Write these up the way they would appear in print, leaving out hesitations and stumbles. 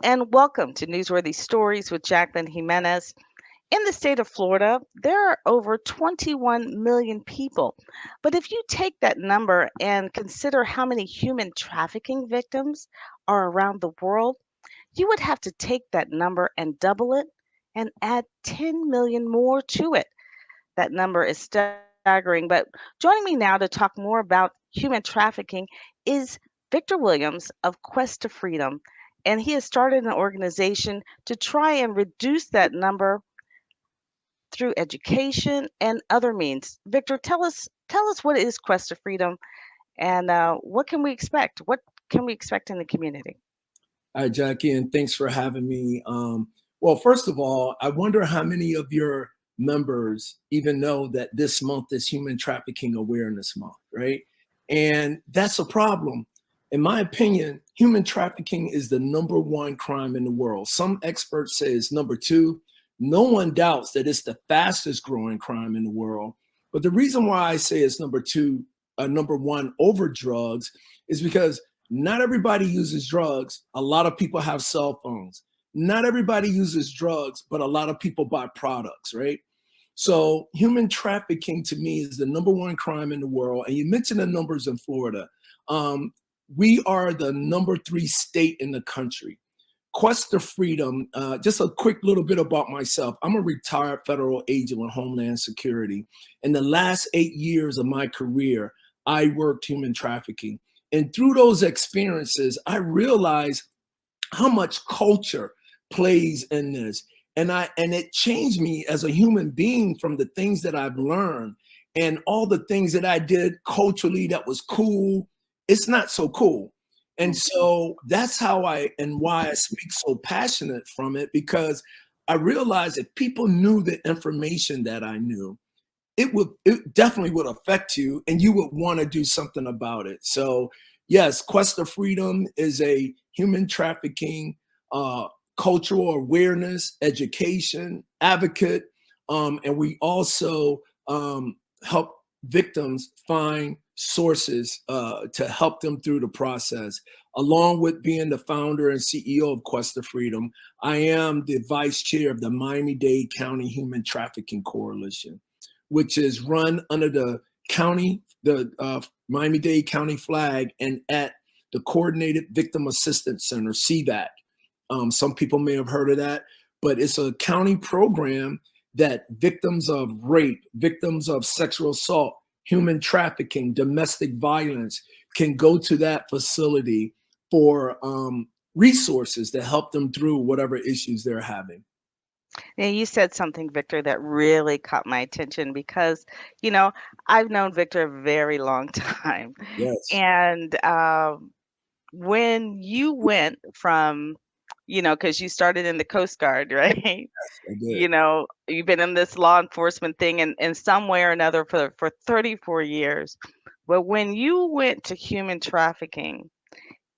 And welcome to Newsworthy Stories with Jacqueline Jimenez. In the state of Florida, there are over 21 million people. But if you take that number and consider how many human trafficking victims are around the world, you would have to take that number and double it and add 10 million more to it. That number is staggering. But joining me now to talk more about human trafficking is Victor Williams of Quest to Freedom. And he has started an organization to try and reduce that number through education and other means. Victor, tell us what is Quest to Freedom and what can we expect? What can we expect in the community? Hi, Jackie, and thanks for having me. Well, first of all, I wonder how many of your members even know that this month is Human Trafficking Awareness Month, right? And that's a problem. In my opinion, human trafficking is the number one crime in the world. Some experts say it's number two. No one doubts that it's the fastest growing crime in the world. But the reason why I say it's number two, number one over drugs is because not everybody uses drugs. A lot of people have cell phones. Not everybody uses drugs, but a lot of people buy products, right? So human trafficking to me is the number one crime in the world. And you mentioned the numbers in Florida. We are the number 3 state in the country. Quest to Freedom, just a quick little bit about myself. I'm a retired federal agent with Homeland Security. In the last 8 years of my career, I worked human trafficking. And through those experiences, I realized how much culture plays in this. And it changed me as a human being from the things that I've learned and all the things that I did culturally that was cool. It's not so cool. And so that's how why I speak so passionate from it, because I realized if people knew the information that I knew, it definitely would affect you and you would want to do something about it. So yes, Quest of Freedom is a human trafficking cultural awareness, education advocate, and we also help victims find sources to help them through the process. Along with being the founder and CEO of Quest of Freedom, I am the vice chair of the Miami-Dade County Human Trafficking Coalition, which is run under the Miami-Dade County flag and at the Coordinated Victim Assistance Center, CVAC. Some people may have heard of that, but it's a county program that victims of rape, victims of sexual assault, human trafficking, domestic violence can go to that facility for resources to help them through whatever issues they're having. Now, you said something, Victor, that really caught my attention because, you know, I've known Victor a very long time. Yes, And when you went from, because you started in the Coast Guard, right? I did. You've been in this law enforcement thing in some way or another for 34 years. But when you went to human trafficking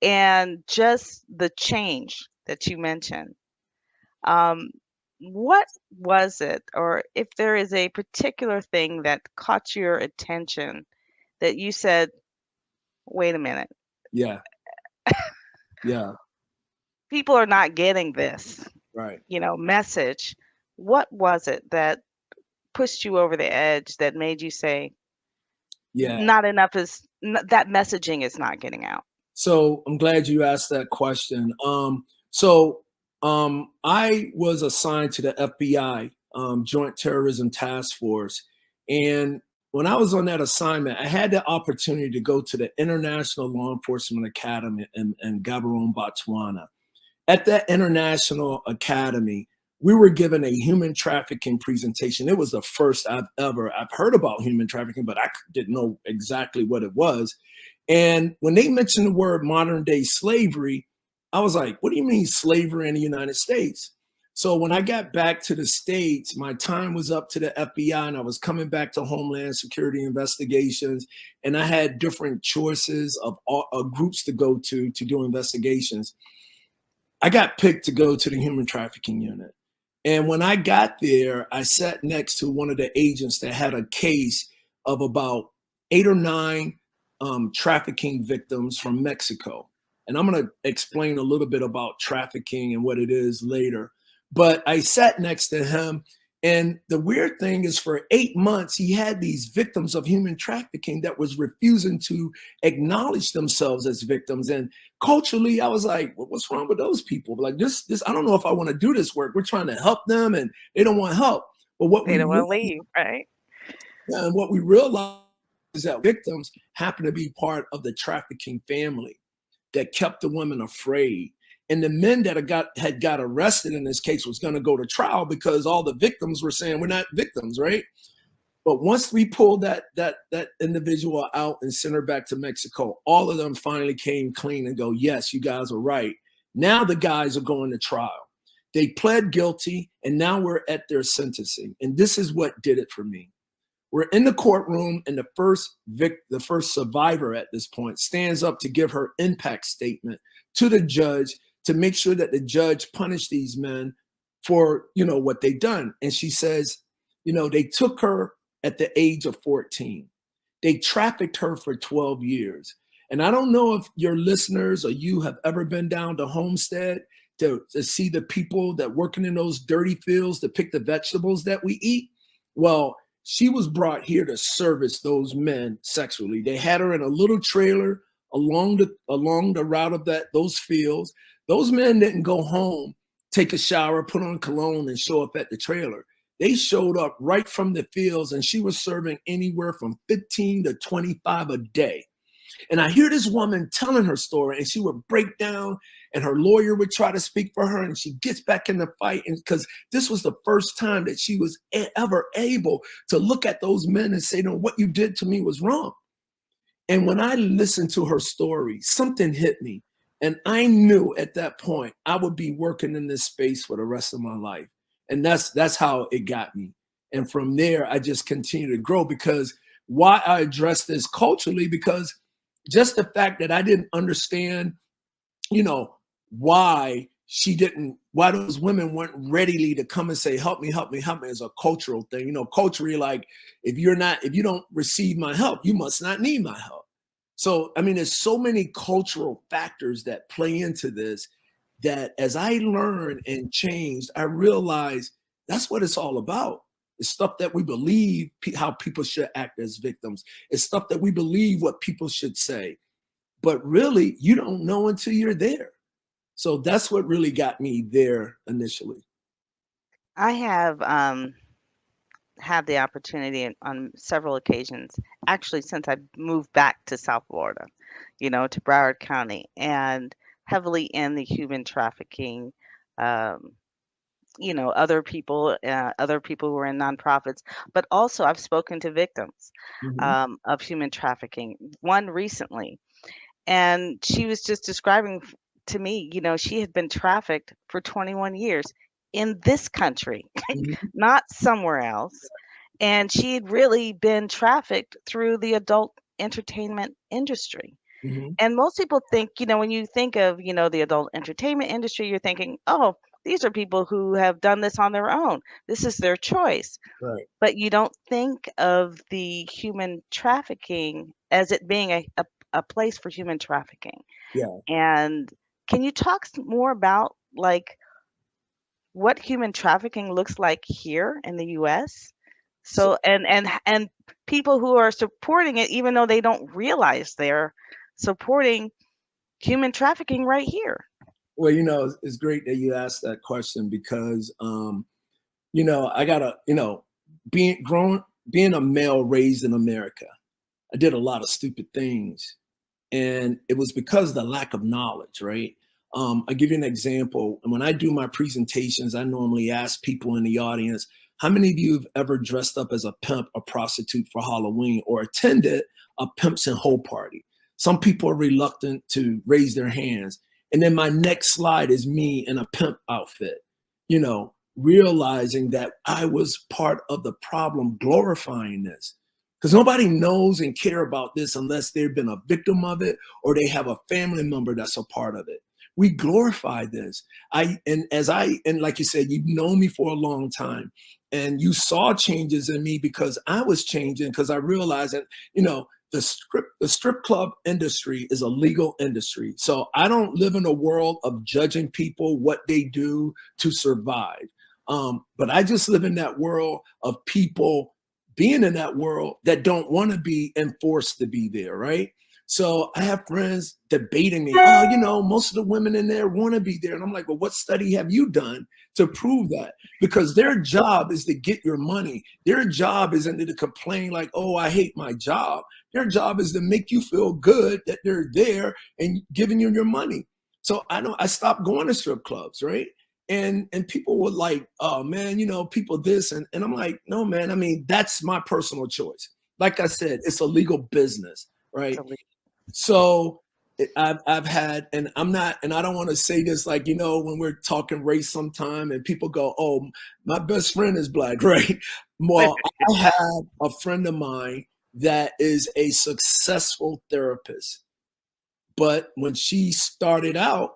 and just the change that you mentioned, um, what was it, or if there is a particular thing that caught your attention that you said, wait a minute, Yeah, yeah, people are not getting this, right. message. What was it that pushed you over the edge that made you say, Yeah. not enough that messaging is not getting out? So I'm glad you asked that question. I was assigned to the FBI Joint Terrorism Task Force, and when I was on that assignment, I had the opportunity to go to the International Law Enforcement Academy in Gaborone, Botswana. At that International Academy, we were given a human trafficking presentation. It was the first I've heard about human trafficking, but I didn't know exactly what it was. And when they mentioned the word modern day slavery, I was like, what do you mean slavery in the United States? So when I got back to the States, my time was up to the FBI and I was coming back to Homeland Security investigations. And I had different choices of groups to go to do investigations. I got picked to go to the human trafficking unit. And when I got there, I sat next to one of the agents that had a case of about 8 or 9 trafficking victims from Mexico. And I'm going to explain a little bit about trafficking and what it is later. But I sat next to him, and the weird thing is, for 8 months, he had these victims of human trafficking that was refusing to acknowledge themselves as victims. And culturally, I was like, well, what's wrong with those people? Like this, I don't know if I want to do this work. We're trying to help them, and they don't want help. But They don't want to leave, right? what we realized is that victims happen to be part of the trafficking family that kept the women afraid. And the men that had got arrested in this case was going to go to trial because all the victims were saying we're not victims, right? But once we pulled that individual out and sent her back to Mexico, all of them finally came clean and go, yes, you guys are right. Now the guys are going to trial. They pled guilty, and now we're at their sentencing. And this is what did it for me. We're in the courtroom, and the first survivor at this point stands up to give her impact statement to the judge to make sure that the judge punished these men for, what they've done. And she says, they took her at the age of 14. They trafficked her for 12 years. And I don't know if your listeners or you have ever been down to Homestead to see the people that working in those dirty fields to pick the vegetables that we eat. Well, she was brought here to service those men sexually. They had her in a little trailer along the route of those fields. Those men didn't go home, take a shower, put on cologne, and show up at the trailer. They showed up right from the fields, and she was serving anywhere from 15 to 25 a day. And I hear this woman telling her story, and she would break down, and her lawyer would try to speak for her, and she gets back in the fight. And because this was the first time that she was ever able to look at those men and say, no, what you did to me was wrong. And when I listened to her story, something hit me. And I knew at that point I would be working in this space for the rest of my life. And that's how it got me. And from there, I just continue to grow. Because why I address this culturally, because just the fact that I didn't understand, why those women weren't readily to come and say, help me, help me, help me, is a cultural thing. Culturally, like, if you don't receive my help, you must not need my help. So, there's so many cultural factors that play into this, that as I learned and changed, I realized that's what it's all about. It's stuff that we believe, how people should act as victims. It's stuff that we believe what people should say. But really, you don't know until you're there. So that's what really got me there initially. I have had the opportunity on several occasions, actually, since I moved back to South Florida, to Broward County, and heavily in the human trafficking, um, other people who are in nonprofits, but also I've spoken to victims Mm-hmm. of human trafficking. One recently, and she was just describing to me, she had been trafficked for 21 years in this country, Mm-hmm. not somewhere else. And she had really been trafficked through the adult entertainment industry. Mm-hmm. And most people think, when you think of, the adult entertainment industry, you're thinking, oh, these are people who have done this on their own. This is their choice. Right. But you don't think of the human trafficking as it being a place for human trafficking. Yeah. And can you talk more about, like, what human trafficking looks like here in the US? So, So, and people who are supporting it, even though they don't realize they're supporting human trafficking right here. well, it's great that you asked that question, because, I gotta, being a male raised in America, I did a lot of stupid things. And it was because of the lack of knowledge, right? I'll give you an example. And when I do my presentations, I normally ask people in the audience, how many of you have ever dressed up as a pimp or prostitute for Halloween, or attended a pimps and hoe party? Some people are reluctant to raise their hands. And then my next slide is me in a pimp outfit, realizing that I was part of the problem, glorifying this. Because nobody knows and care about this unless they've been a victim of it, or they have a family member that's a part of it. We glorify this. And like you said, you've known me for a long time, and you saw changes in me because I was changing, because I realized that, The strip club industry is a legal industry. So I don't live in a world of judging people what they do to survive. But I just live in that world of people being in that world that don't want to be enforced to be there, right? So I have friends debating me, oh, most of the women in there want to be there. And I'm like, well, what study have you done to prove that? Because their job is to get your money. Their job isn't to complain like, oh, I hate my job. Their job is to make you feel good that they're there and giving you your money. So I stopped going to strip clubs, right? And people were like, oh man, people this. And I'm like, no, man, I mean, that's my personal choice. Like I said, it's a legal business, right? So I've had, and I'm not, and I don't want to say this like, when we're talking race sometime and people go, oh, my best friend is black, right? Well, I have a friend of mine that is a successful therapist. But when she started out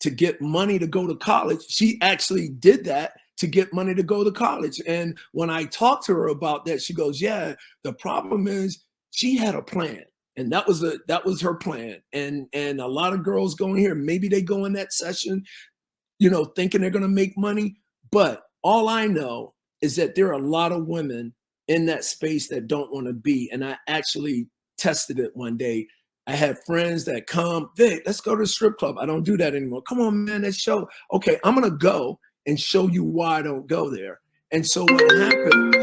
to get money to go to college, she actually did that to get money to go to college. And when I talked to her about that, she goes, yeah, the problem is she had a plan. And that was her plan. And a lot of girls go in here, maybe they go in that session, thinking they're going to make money. But all I know is that there are a lot of women in that space that don't want to be. And I actually tested it one day. I had friends that come, Vic, let's go to the strip club. I don't do that anymore. Come on, man, let's show. Okay, I'm going to go and show you why I don't go there. And so what happened,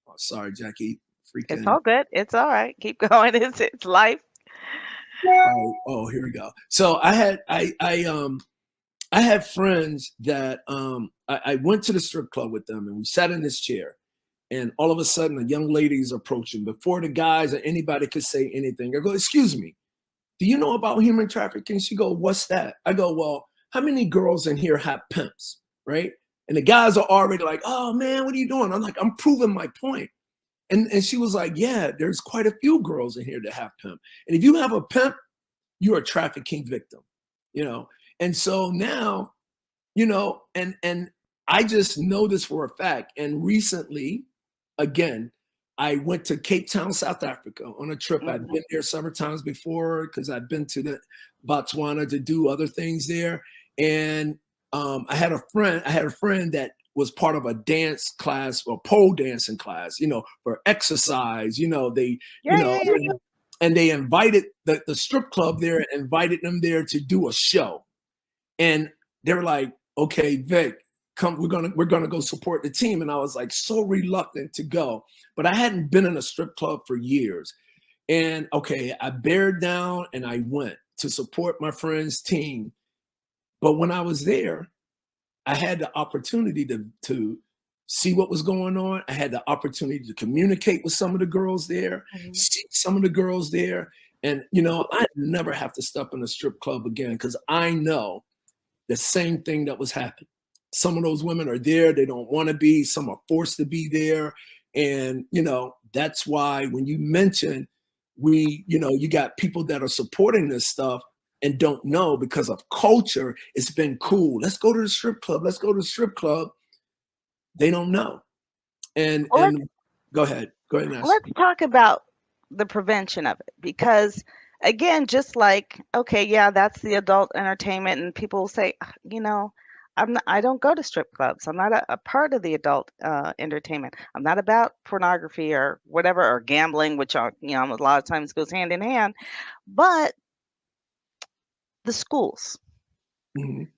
oh, sorry, Jackie, It's freaking. all good. It's all right. Keep going. It's life. Oh, here we go. So I had friends that I went to the strip club with them and we sat in this chair and all of a sudden a young lady is approaching before the guys or anybody could say anything. I go, excuse me, do you know about human trafficking? She go, what's that? I go, well, how many girls in here have pimps, right? And the guys are already like, oh man, what are you doing? I'm like, I'm proving my point. And she was like, yeah, there's quite a few girls in here that have pimp. And if you have a pimp, you're a trafficking victim, you know? And so now, and I just know this for a fact. And recently, again, I went to Cape Town, South Africa on a trip. I've Mhm. been there several times before because I've been to the Botswana to do other things there. And I had a friend that was part of a dance class or pole dancing class, for exercise, they, Yeah, yeah, yeah. and they invited the strip club there, invited them there to do a show. And they were like, okay, Vic, come, we're gonna go support the team. And I was like so reluctant to go. But I hadn't been in a strip club for years. And okay, I bared down and I went to support my friend's team. But when I was there, I had the opportunity to see what was going on. I had the opportunity to communicate with some of the girls there, Mhm. see some of the girls there. And I never have to step in a strip club again because I know the same thing that was happening. Some of those women are there, they don't want to be, some are forced to be there. And that's why when you mention you got people that are supporting this stuff and don't know because of culture, it's been cool. Let's go to the strip club. Let's go to the strip club. They don't know. And Well, and go ahead. Go ahead and ask. let's talk about the prevention of it because again, just like, okay, yeah, that's the adult entertainment and people will say, "Ah, I don't go to strip clubs. I'm not a part of the adult entertainment. I'm not about pornography or whatever or gambling, which are, a lot of times goes hand in hand. But the schools, Mhm.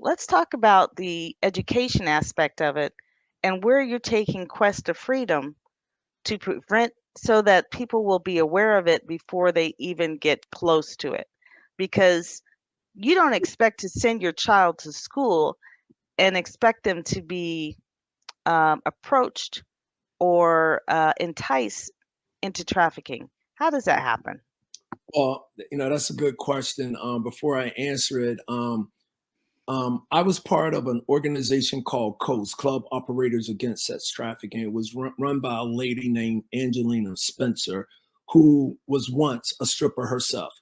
let's talk about the education aspect of it and where you're taking Quest of Freedom to prevent so that people will be aware of it before they even get close to it. Because you don't expect to send your child to school and expect them to be approached or enticed into trafficking. How does that happen? Well, that's a good question. Before I answer it, I was part of an organization called COAST, Club Operators Against Sex Trafficking. It was run by a lady named Angelina Spencer, who was once a stripper herself.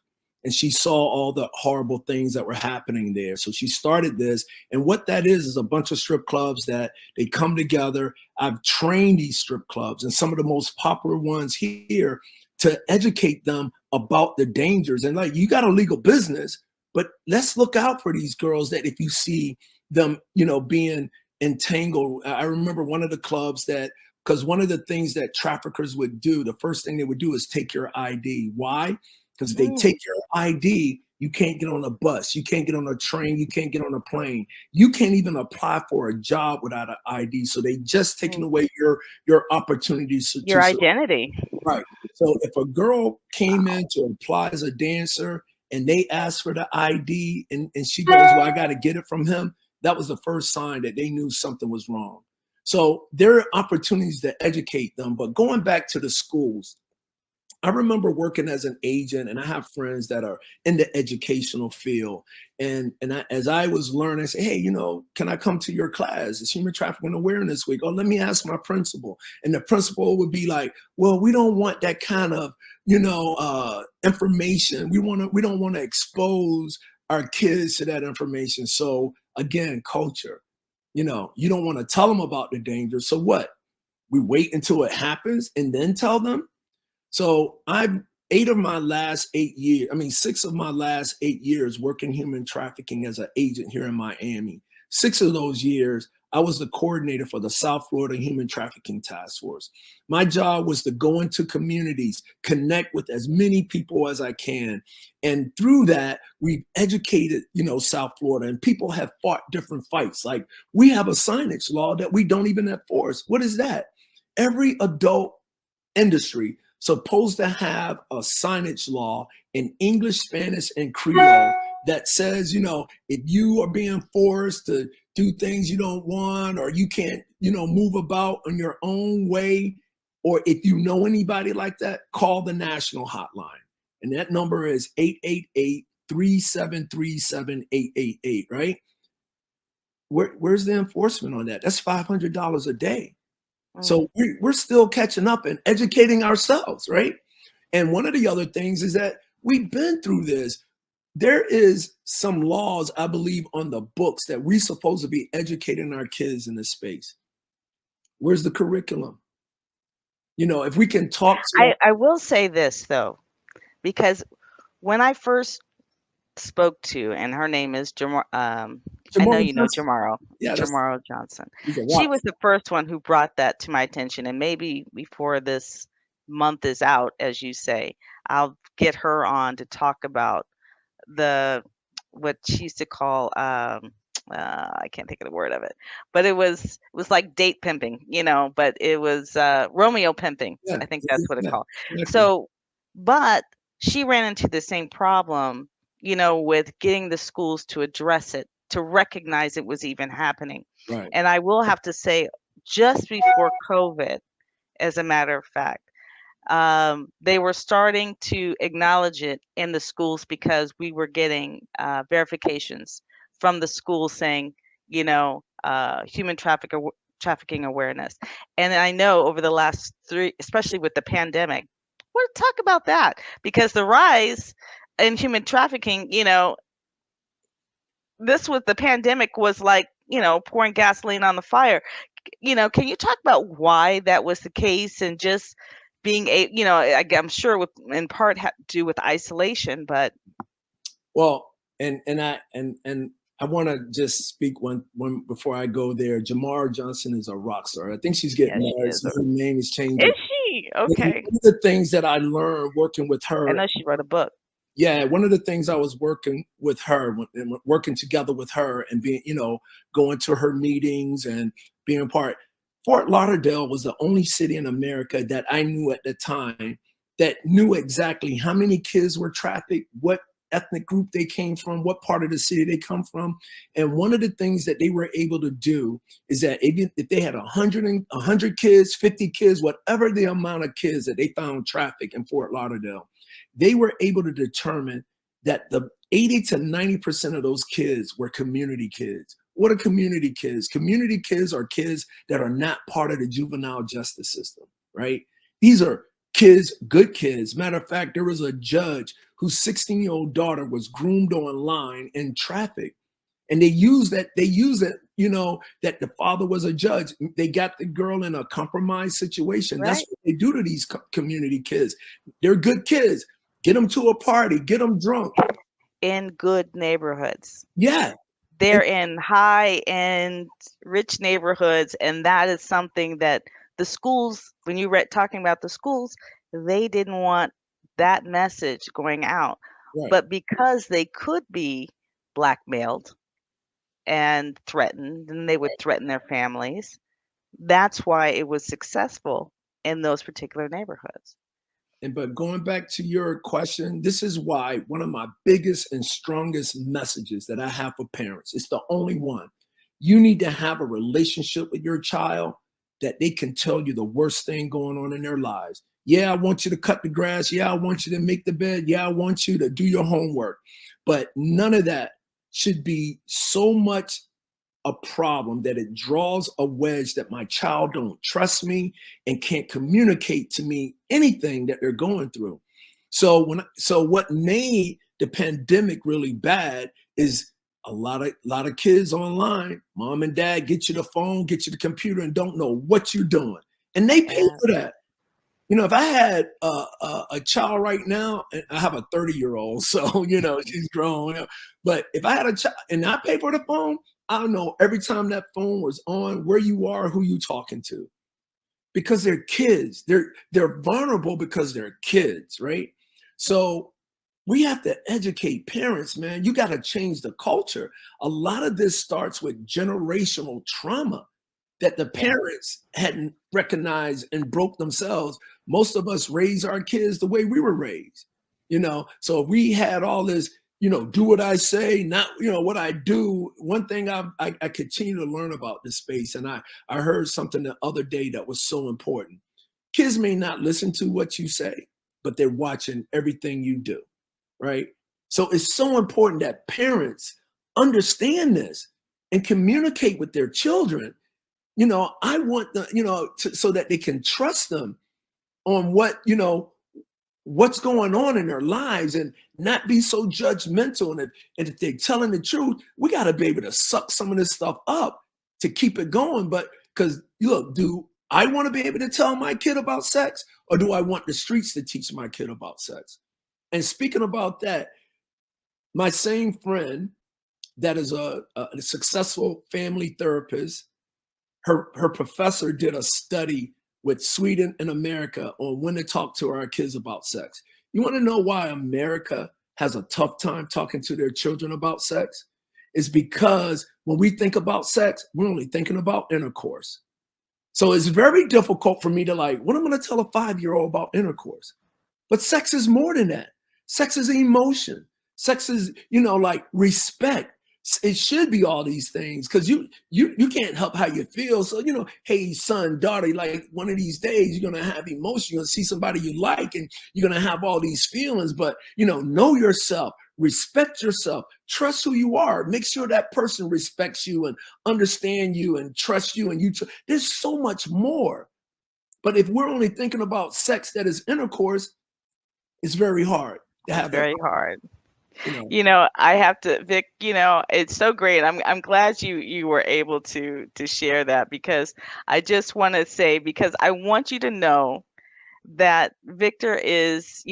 And she saw all the horrible things that were happening there. So she started this. And what that is a bunch of strip clubs that they come together. I've trained these strip clubs, and some of the most popular ones here to educate them about the dangers. And like, you got a legal business, but let's look out for these girls that if you see them, being entangled. I remember one of the clubs that, because one of the things that traffickers would do, the first thing they would do is take your ID. Why? Because if they Mm, take your ID, you can't get on a bus, you can't get on a train, you can't get on a plane, you can't even apply for a job without an ID. So they just taking mm. away your opportunities Your identity. right. So if a girl came in to apply as a dancer and they asked for the ID and she goes, well, I got to get it from him, that was the first sign that they knew something was wrong. So there are opportunities to educate them. But going back to the schools, I remember working as an agent, and I have friends that are in the educational field. As I was learning, I say, hey, can I come to your class? It's Human Trafficking Awareness Week. Oh, let me ask my principal. And the principal would be like, well, we don't want that kind of, information. We don't want to expose our kids to that information. So again, culture. You don't want to tell them about the danger. So what? We wait until it happens and then tell them? So I've 6 of my last 8 years working human trafficking as an agent here in Miami. 6 of those years, I was the coordinator for the South Florida Human Trafficking Task Force. My job was to go into communities, connect with as many people as I can. And through that, we've educated, South Florida, and people have fought different fights. Like, we have a signage law that we don't even enforce. What is that? Every adult industry supposed to have a signage law in English, Spanish, and Creole that says, if you are being forced to do things you don't want, or you can't, move about on your own way, or if you know anybody like that, call the national hotline. And that number is 888-373-7888, right? Where's the enforcement on that? That's $500 a day. Mm. So we're still catching up and educating ourselves, right? And one of the other things is that we've been through this. There is some laws, I believe, on the books that we're supposed to be educating our kids in this space. Where's the curriculum? If we can talk to I will say this though, because when I first spoke to, and her name is I know Jamal you know Johnson. Jamaro, Yeah, Jamaro Johnson. he's a She rock. was the first one who brought that to my attention, and maybe before this month is out, as you say, I'll get her on to talk about the what she used to call I can't think of the word of it, but it was like date pimping, but it was Romeo pimping. Yeah, I think that's what it yeah, called. exactly. So, but she ran into the same problem, with getting the schools to address it, to recognize it was even happening. Right. And I will have to say, just before COVID, as a matter of fact, they were starting to acknowledge it in the schools because we were getting verifications from the schools saying, human trafficking awareness. And I know over the last 3, especially with the pandemic, we'll talk about that because the rise in human trafficking, this was the pandemic was like, pouring gasoline on the fire. Can you talk about why that was the case and just being I'm sure with in part had to do with isolation, but Well, and I want to just speak one before I go there. Jamar Johnson is a rock star. I think she's getting yeah, she married, is. so her name is changing. Is she? One Okay. of the things that I learned working with I her, know she wrote a book. yeah, one of the things I was working with her, and working together with her, and being, going to her meetings and being part. Fort Lauderdale was the only city in America that I knew at the time that knew exactly how many kids were trafficked, what ethnic group they came from, what part of the city they come from. And one of the things that they were able to do is that if they had 100 kids, 50 kids, whatever the amount of kids that they found trafficked in Fort Lauderdale, they were able to determine that the 80 to 90% of those kids were community kids. What are community kids? Community kids are kids that are not part of the juvenile justice system, right? These are kids, good kids. Matter of fact, there was a judge whose 16-year-old daughter was groomed online and trafficked. And they use that, that the father was a judge. They got the girl in a compromised situation. That's Right. what they do to these community kids. They're good kids. Get them to a party, get them drunk. In good neighborhoods. Yeah. And They're in high-end, rich neighborhoods, and that is something that the schools, when you read talking about the schools, they didn't want that message going out. right. But because they could be blackmailed and threatened, and they would threaten their families, that's why it was successful in those particular neighborhoods. And but going back to your question, this is why one of my biggest and strongest messages that I have for parents, it's the only one. You need to have a relationship with your child that they can tell you the worst thing going on in their lives. Yeah, I want you to cut the grass. Yeah, I want you to make the bed. Yeah, I want you to do your homework. But none of that should be so much a problem that it draws a wedge that my child don't trust me and can't communicate to me anything that they're going through. So what made the pandemic really bad is a lot of kids online. Mom and dad get you the phone, get you the computer, and don't know what you're doing, and they pay Yeah. for that. If I had a child right now, and I have a 30-year-old, so she's grown. But if I had a child and I pay for the phone, I know every time that phone was on, where you are, who you talking to, because they're kids. They're vulnerable because they're kids, right? So we have to educate parents, man. You got to change the culture. A lot of this starts with generational trauma that the Yeah. parents hadn't recognized and broke themselves. Most of us raise our kids the way we were raised. So we had all this, do what I say, not, what I do. One thing I continue to learn about this space, and I heard something the other day that was so important. Kids may not listen to what you say, but they're watching everything you do, right? So it's so important that parents understand this and communicate with their children. I want the, so that they can trust them on what's going on in their lives and not be so judgmental. And if they're telling the truth, we got to be able to suck some of this stuff up to keep it going. But because look, do I want to be able to tell my kid about sex, or do I want the streets to teach my kid about sex? And speaking about that, my same friend that is a successful family therapist, her professor did a study with Sweden and America on when to talk to our kids about sex. You want to know why America has a tough time talking to their children about sex? It's because when we think about sex, we're only thinking about intercourse. So it's very difficult for me to what I'm going to tell a 5-year-old about intercourse. But sex is more than that. Sex is emotion. Sex is, like respect. It should be all these things because you can't help how you feel. So, hey, son, daughter, like one of these days you're going to have emotion. You're going to see somebody you like and you're going to have all these feelings. But, know yourself, respect yourself, trust who you are. Make sure that person respects you and understand you and trust you. And there's so much more. But if we're only thinking about sex that is intercourse, it's very hard to It's have that. very hard. You know, I have to, Vic, it's so great. I'm glad you were able to share that, because I just want to say, because I want you to know that Victor is,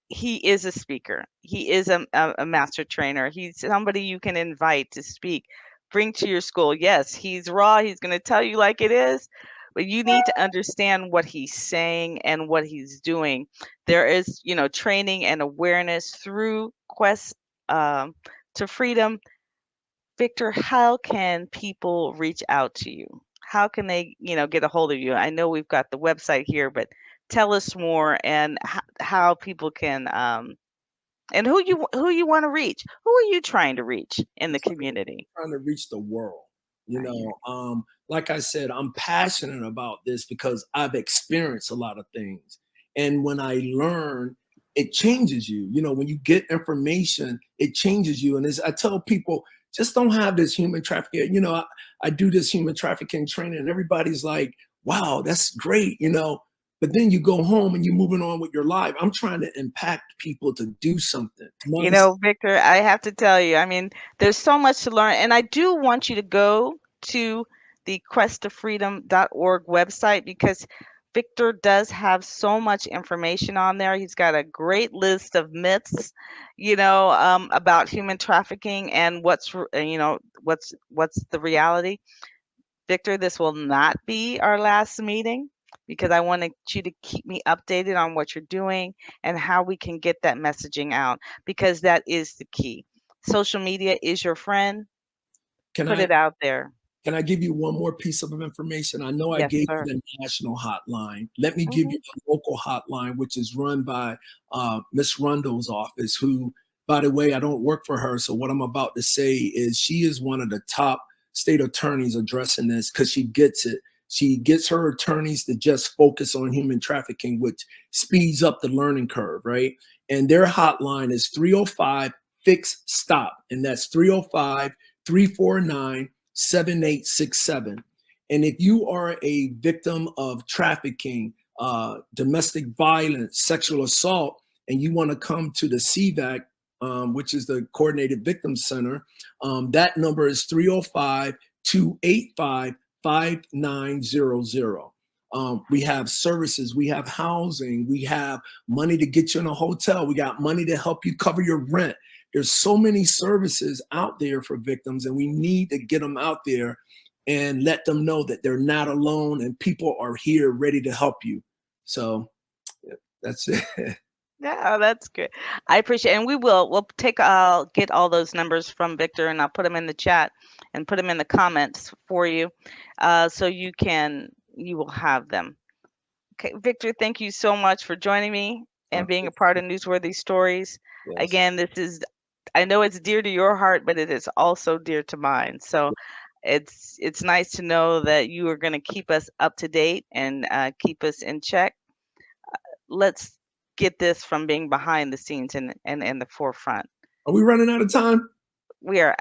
he is a speaker. He is a master trainer. He's somebody you can invite to speak, bring to your school. Yes, he's raw. He's going to tell you like it is, but you need to understand what he's saying and what he's doing. There is, training and awareness through Quest to Freedom. Victor, how can people reach out to you? How can they, get a hold of you? I know we've got the website here, but tell us more, and how people can and who you want to reach. Who are you trying to reach in the community? trying to reach the world. You I hear. know, like I said, I'm passionate about this because I've experienced a lot of things. And when I learn, it changes you. When you get information, it changes you. And as I tell people, just don't have this human trafficking. I do this human trafficking training, and everybody's like, wow, that's great. But then you go home and you're moving on with your life. I'm trying to impact people to do something. Victor, I have to tell you, I mean, there's so much to learn, and I do want you to go to the questoffreedom.org website because Victor does have so much information on there. He's got a great list of myths, about human trafficking and what's the reality. Victor, this will not be our last meeting because I wanted you to keep me updated on what you're doing and how we can get that messaging out because that is the key. Social media is your friend. Can Put I it out there. can I give you one more piece of information? I know I Yes, gave you sir. the national hotline. Let me give Hmm. you the local hotline, which is run by Miss Rundle's office, who, by the way, I don't work for her. So what I'm about to say is she is one of the top state attorneys addressing this because she gets it. She gets her attorneys to just focus on human trafficking, which speeds up the learning curve, right? And their hotline is 305 Fix Stop. And that's 305 349 7867. And if you are a victim of trafficking, domestic violence, sexual assault, and you want to come to the CVAC, which is the Coordinated Victim Center, that number is 305 285 5900. We have services, we have housing, we have money to get you in a hotel, we got money to help you cover your rent. There's so many services out there for victims, and we need to get them out there and let them know that they're not alone and people are here ready to help you. So yeah, that's it. Yeah, that's good. I appreciate it. And we'll get all those numbers from Victor and I'll put them in the chat and put them in the comments for you. So you will have them. Okay, Victor, thank you so much for joining me and being a part of Newsworthy Stories. Yes. Again, I know it's dear to your heart, but it is also dear to mine. So it's nice to know that you are going to keep us up to date and keep us in check. Let's get this from being behind the scenes and in the forefront. Are we running out of time? We are.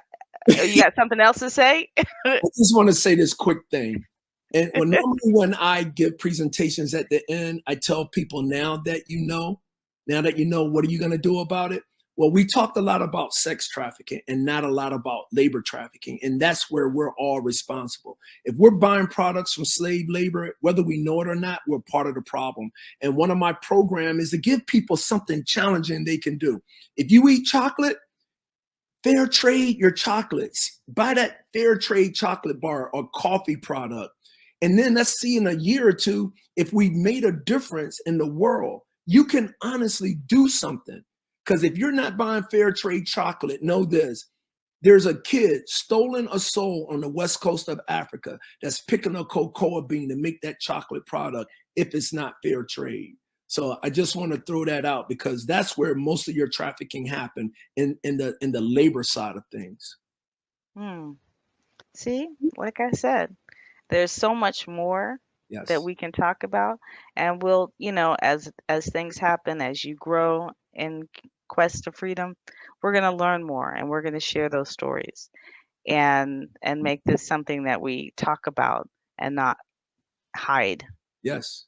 You got something else to say? I just want to say this quick thing. And normally when I give presentations at the end, I tell people now that you know, what are you going to do about it? Well, we talked a lot about sex trafficking and not a lot about labor trafficking. And that's where we're all responsible. If we're buying products from slave labor, whether we know it or not, we're part of the problem. And one of my programs is to give people something challenging they can do. If you eat chocolate, fair trade your chocolates. Buy that fair trade chocolate bar or coffee product. And then let's see in a year or two if we've made a difference in the world. You can honestly do something. Because if you're not buying fair trade chocolate, know this. There's a kid stolen a soul on the west coast of Africa that's picking a cocoa bean to make that chocolate product if it's not fair trade. So I just want to throw that out because that's where most of your trafficking happened in the labor side of things. Hmm. See, like I said, there's so much more that Yes. we can talk about, and we'll, as things happen, as you grow in quest to freedom, we're going to learn more and we're going to share those stories and make this something that we talk about and not hide. Yes.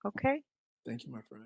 Okay? Thank you, my friend.